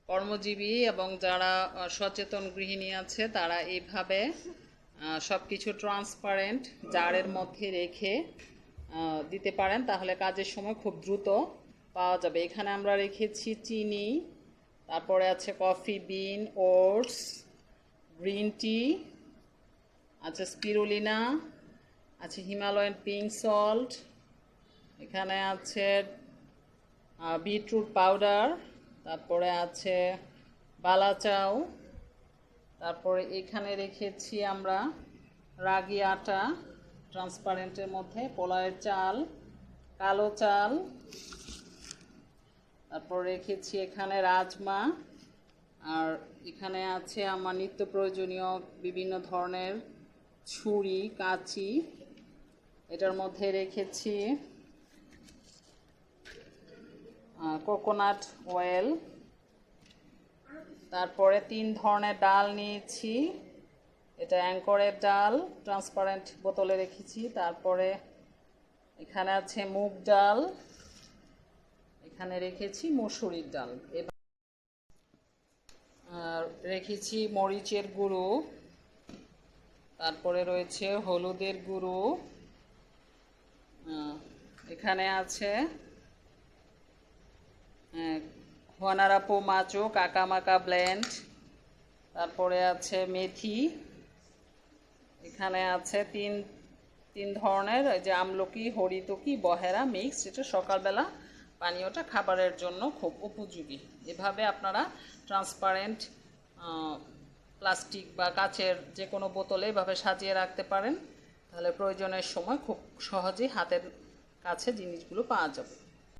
কর্মজীবী এবং যারা সচেতন গৃহিণী আছে তারা এইভাবে সব কিছু ট্রান্সপারেন্ট জারের মধ্যে রেখে দিতে পারেন, তাহলে কাজের সময় খুব দ্রুত পাওয়া যাবে। এখানে আমরা রেখেছি চিনি, তারপরে আছে কফি বিন, ওটস, গ্রিন টি, আছে স্পিরুলিনা, আছে হিমালয়ান পিঙ্ক সল্ট, এখানে আছে বিটরুট পাউডার, তারপরে আছে বালাচাও, তারপরে এখানে রেখেছি আমরা রাগি আটা ট্রান্সপারেন্টের মধ্যে, পোলাওয়ের চাল, কালো চাল, তারপর রেখেছি এখানে রাজমা, আর এখানে আছে আমার নিত্য প্রয়োজনীয় বিভিন্ন ধরনের ছুরি, কাঁচি। এটার মধ্যে রেখেছি কোকোনাট অয়েল, তারপরে 3 ধরনের ডাল নিয়েছি। এটা অ্যাঙ্করের ডাল ট্রান্সপারেন্ট বোতলে রেখেছি। তারপরে এখানে আছে মুগ ডাল, এখানে রেখেছি মসুরির ডাল, রেখেছি মরিচের গুঁড়ো, তারপরে রয়েছে হলুদের গুঁড়ো, এখানে আছে হোয়ানারাপো মাচো কাকামাকা ব্লেন্ড, তারপরে আছে মেথি, এখানে আছে তিন ধরনের যে আমলকি, হরিতকি, বহেরা মিক্স, এটা সকালবেলা পানীয়টা খাবারের জন্য খুব উপযোগী। এভাবে আপনারা ট্রান্সপারেন্ট প্লাস্টিক বা কাচের যে কোনো বোতলে এভাবে সাজিয়ে রাখতে পারেন, তাহলে প্রয়োজনের সময় খুব সহজেই হাতের কাছে জিনিসগুলো পাওয়া যাবে।